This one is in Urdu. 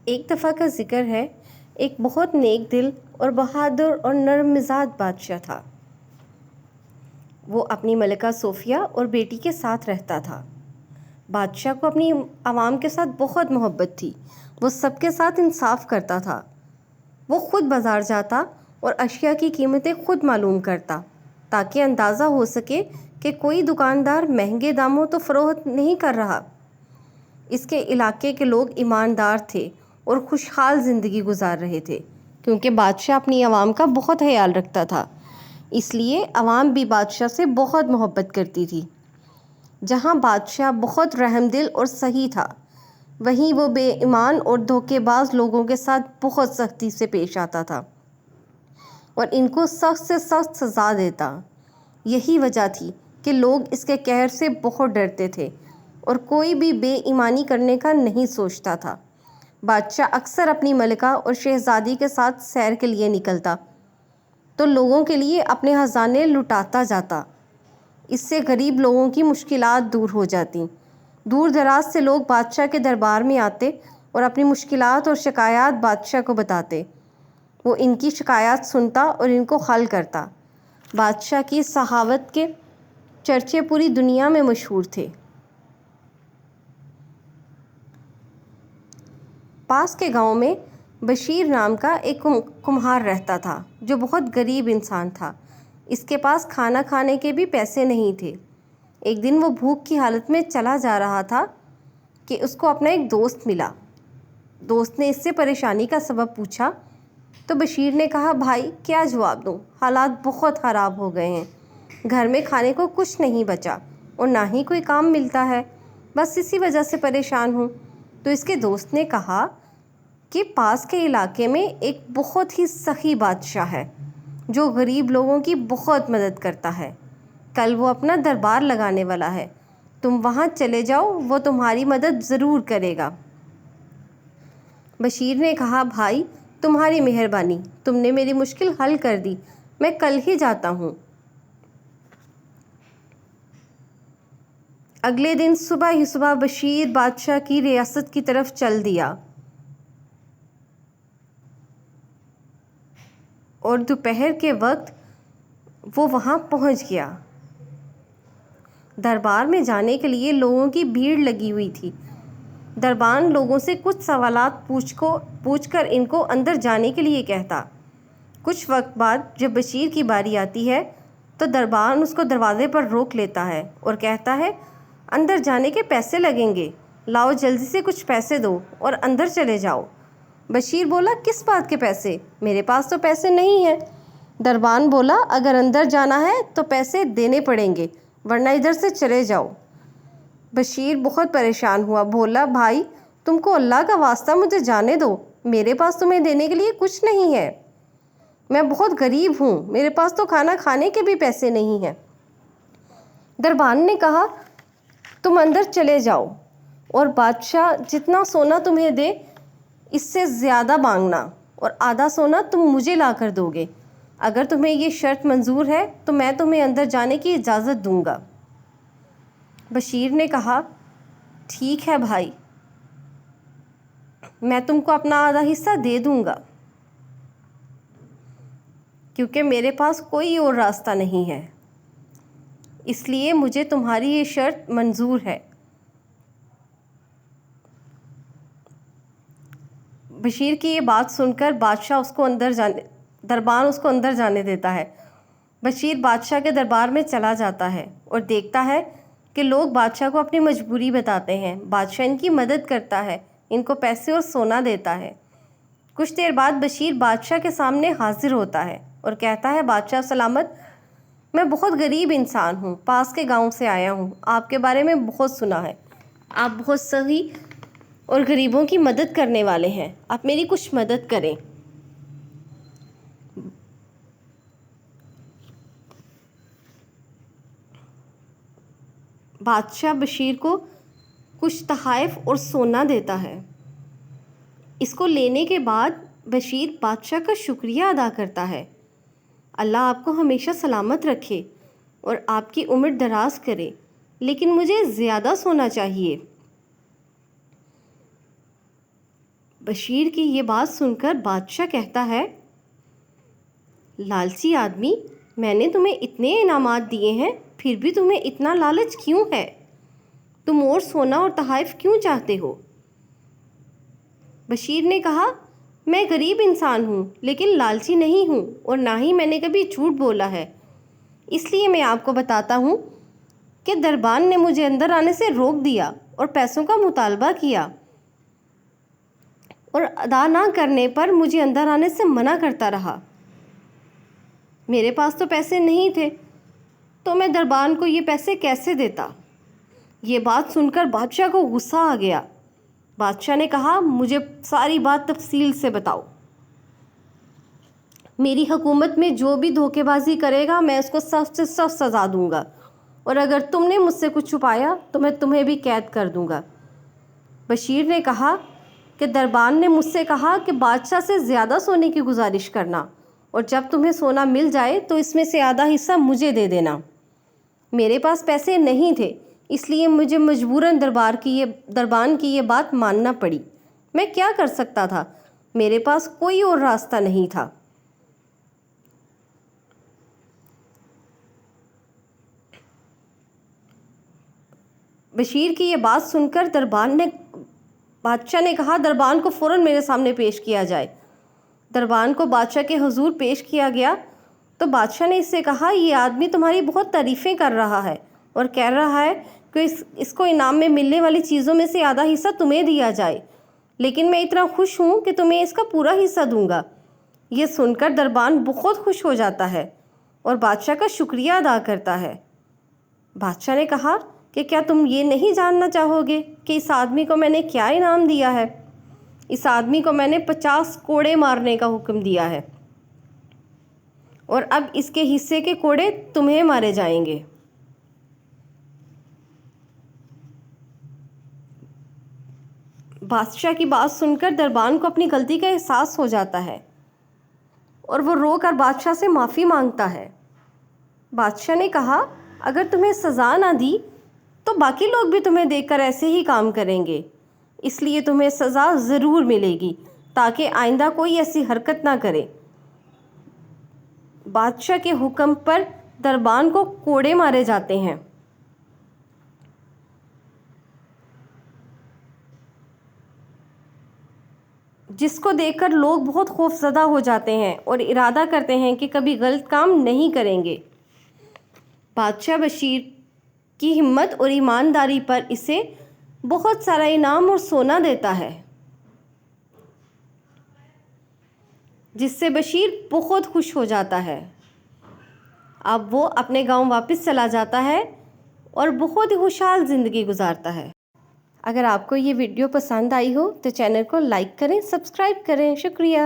ایک دفعہ کا ذکر ہے، ایک بہت نیک دل اور بہادر اور نرم مزاج بادشاہ تھا۔ وہ اپنی ملکہ صوفیہ اور بیٹی کے ساتھ رہتا تھا۔ بادشاہ کو اپنی عوام کے ساتھ بہت محبت تھی۔ وہ سب کے ساتھ انصاف کرتا تھا۔ وہ خود بازار جاتا اور اشیاء کی قیمتیں خود معلوم کرتا تاکہ اندازہ ہو سکے کہ کوئی دکاندار مہنگے داموں تو فروخت نہیں کر رہا۔ اس کے علاقے کے لوگ ایماندار تھے اور خوشحال زندگی گزار رہے تھے، کیونکہ بادشاہ اپنی عوام کا بہت خیال رکھتا تھا۔ اس لیے عوام بھی بادشاہ سے بہت محبت کرتی تھی۔ جہاں بادشاہ بہت رحم دل اور سخی تھا، وہیں وہ بے ایمان اور دھوکے باز لوگوں کے ساتھ بہت سختی سے پیش آتا تھا اور ان کو سخت سے سخت سزا دیتا۔ یہی وجہ تھی کہ لوگ اس کے قہر سے بہت ڈرتے تھے اور کوئی بھی بے ایمانی کرنے کا نہیں سوچتا تھا۔ بادشاہ اکثر اپنی ملکہ اور شہزادی کے ساتھ سیر کے لیے نکلتا تو لوگوں کے لیے اپنے خزانے لٹاتا جاتا۔ اس سے غریب لوگوں کی مشکلات دور ہو جاتیں۔ دور دراز سے لوگ بادشاہ کے دربار میں آتے اور اپنی مشکلات اور شکایات بادشاہ کو بتاتے۔ وہ ان کی شکایات سنتا اور ان کو حل کرتا۔ بادشاہ کی سخاوت کے چرچے پوری دنیا میں مشہور تھے۔ پاس کے گاؤں میں بشیر نام کا ایک کمہار رہتا تھا جو بہت غریب انسان تھا۔ اس کے پاس کھانا کھانے کے بھی پیسے نہیں تھے۔ ایک دن وہ بھوک کی حالت میں چلا جا رہا تھا کہ اس کو اپنا ایک دوست ملا۔ دوست نے اس سے پریشانی کا سبب پوچھا تو بشیر نے کہا، بھائی کیا جواب دوں، حالات بہت خراب ہو گئے ہیں، گھر میں کھانے کو کچھ نہیں بچا اور نہ ہی کوئی کام ملتا ہے، بس اسی وجہ سے پریشان ہوں۔ تو اس کے دوست نے کہا کہ پاس کے علاقے میں ایک بہت ہی سخی بادشاہ ہے جو غریب لوگوں کی بہت مدد کرتا ہے۔ کل وہ اپنا دربار لگانے والا ہے، تم وہاں چلے جاؤ، وہ تمہاری مدد ضرور کرے گا۔ بشیر نے کہا، بھائی تمہاری مہربانی، تم نے میری مشکل حل کر دی، میں کل ہی جاتا ہوں۔ اگلے دن صبح ہی صبح بشیر بادشاہ کی ریاست کی طرف چل دیا اور دوپہر کے وقت وہ وہاں پہنچ گیا۔ دربار میں جانے کے لیے لوگوں کی بھیڑ لگی ہوئی تھی۔ دربان لوگوں سے کچھ سوالات پوچھ کر ان کو اندر جانے کے لیے کہتا۔ کچھ وقت بعد جب بشیر کی باری آتی ہے تو دربان اس کو دروازے پر روک لیتا ہے اور کہتا ہے، اندر جانے کے پیسے لگیں گے، لاؤ جلدی سے کچھ پیسے دو اور اندر چلے جاؤ۔ بشیر بولا، کس بات کے پیسے؟ میرے پاس تو پیسے نہیں ہیں۔ دربان بولا، اگر اندر جانا ہے تو پیسے دینے پڑیں گے ورنہ ادھر سے چلے جاؤ۔ بشیر بہت پریشان ہوا، بولا، بھائی تم کو اللہ کا واسطہ مجھے جانے دو، میرے پاس تمہیں دینے کے لیے کچھ نہیں ہے، میں بہت غریب ہوں، میرے پاس تو کھانا کھانے کے بھی پیسے نہیں ہیں۔ دربان نے کہا، تم اندر چلے جاؤ اور بادشاہ جتنا سونا تمہیں دے اس سے زیادہ مانگنا اور آدھا سونا تم مجھے لا کر دو گے۔ اگر تمہیں یہ شرط منظور ہے تو میں تمہیں اندر جانے کی اجازت دوں گا۔ بشیر نے کہا، ٹھیک ہے بھائی، میں تم کو اپنا آدھا حصہ دے دوں گا کیونکہ میرے پاس کوئی اور راستہ نہیں ہے، اس لیے مجھے تمہاری یہ شرط منظور ہے۔ بشیر کی یہ بات سن کر دربان اس کو اندر جانے دیتا ہے۔ بشیر بادشاہ کے دربار میں چلا جاتا ہے اور دیکھتا ہے کہ لوگ بادشاہ کو اپنی مجبوری بتاتے ہیں۔ بادشاہ ان کی مدد کرتا ہے، ان کو پیسے اور سونا دیتا ہے۔ کچھ دیر بعد بشیر بادشاہ کے سامنے حاضر ہوتا ہے اور کہتا ہے، بادشاہ سلامت، میں بہت غریب انسان ہوں، پاس کے گاؤں سے آیا ہوں، آپ کے بارے میں بہت سنا ہے، آپ بہت سخی اور غریبوں کی مدد کرنے والے ہیں، آپ میری کچھ مدد کریں۔ بادشاہ بشیر کو کچھ تحائف اور سونا دیتا ہے۔ اس کو لینے کے بعد بشیر بادشاہ کا شکریہ ادا کرتا ہے، اللہ آپ کو ہمیشہ سلامت رکھے اور آپ کی عمر دراز کرے، لیکن مجھے زیادہ سونا چاہیے۔ بشیر کی یہ بات سن کر بادشاہ کہتا ہے، لالچی آدمی، میں نے تمہیں اتنے انعامات دیے ہیں، پھر بھی تمہیں اتنا لالچ کیوں ہے؟ تم اور سونا اور تحائف کیوں چاہتے ہو؟ بشیر نے کہا، میں غریب انسان ہوں لیکن لالچی نہیں ہوں، اور نہ ہی میں نے کبھی جھوٹ بولا ہے۔ اس لیے میں آپ کو بتاتا ہوں کہ دربان نے مجھے اندر آنے سے روک دیا اور پیسوں کا مطالبہ کیا، اور ادا نہ کرنے پر مجھے اندر آنے سے منع کرتا رہا۔ میرے پاس تو پیسے نہیں تھے، تو میں دربان کو یہ پیسے کیسے دیتا؟ یہ بات سن کر بادشاہ کو غصہ آ گیا۔ بادشاہ نے کہا، مجھے ساری بات تفصیل سے بتاؤ۔ میری حکومت میں جو بھی دھوکے بازی کرے گا میں اس کو سخت سے سخت سزا دوں گا، اور اگر تم نے مجھ سے کچھ چھپایا تو میں تمہیں بھی قید کر دوں گا۔ بشیر نے کہا کہ دربان نے مجھ سے کہا کہ بادشاہ سے زیادہ سونے کی گزارش کرنا، اور جب تمہیں سونا مل جائے تو اس میں سے آدھا حصہ مجھے دے دینا۔ میرے پاس پیسے نہیں تھے، اس لیے مجھے مجبوراً دربان کی یہ بات ماننا پڑی۔ میں کیا کر سکتا تھا؟ میرے پاس کوئی اور راستہ نہیں تھا۔ بشیر کی یہ بات سن کر بادشاہ نے کہا، دربان کو فوراً میرے سامنے پیش کیا جائے۔ دربان کو بادشاہ کے حضور پیش کیا گیا تو بادشاہ نے اس سے کہا، یہ آدمی تمہاری بہت تعریفیں کر رہا ہے اور کہہ رہا ہے کہ اس کو انعام میں ملنے والی چیزوں میں سے آدھا حصہ تمہیں دیا جائے، لیکن میں اتنا خوش ہوں کہ تمہیں اس کا پورا حصہ دوں گا۔ یہ سن کر دربان بہت خوش ہو جاتا ہے اور بادشاہ کا شکریہ ادا کرتا ہے۔ بادشاہ نے کہا کہ کیا تم یہ نہیں جاننا چاہو گے کہ اس آدمی کو میں نے کیا انعام دیا ہے؟ اس آدمی کو میں نے 50 کوڑے مارنے کا حکم دیا ہے، اور اب اس کے حصے کے کوڑے تمہیں مارے جائیں گے۔ بادشاہ کی بات سن کر دربان کو اپنی غلطی کا احساس ہو جاتا ہے اور وہ رو کر بادشاہ سے معافی مانگتا ہے۔ بادشاہ نے کہا، اگر تمہیں سزا نہ دی تو باقی لوگ بھی تمہیں دیکھ کر ایسے ہی کام کریں گے، اس لیے تمہیں سزا ضرور ملے گی تاکہ آئندہ کوئی ایسی حرکت نہ کرے۔ بادشاہ کے حکم پر دربان کو کوڑے مارے جاتے ہیں۔ جس کو دیکھ کر لوگ بہت خوف زدہ ہو جاتے ہیں اور ارادہ کرتے ہیں کہ کبھی غلط کام نہیں کریں گے۔ بادشاہ بشیر کی ہمت اور ایمانداری پر اسے بہت سارا انعام اور سونا دیتا ہے، جس سے بشیر بہت خوش ہو جاتا ہے۔ اب وہ اپنے گاؤں واپس چلا جاتا ہے اور بہت ہی خوشحال زندگی گزارتا ہے۔ اگر آپ کو یہ ویڈیو پسند آئی ہو تو چینل کو لائک کریں، سبسکرائب کریں۔ شکریہ۔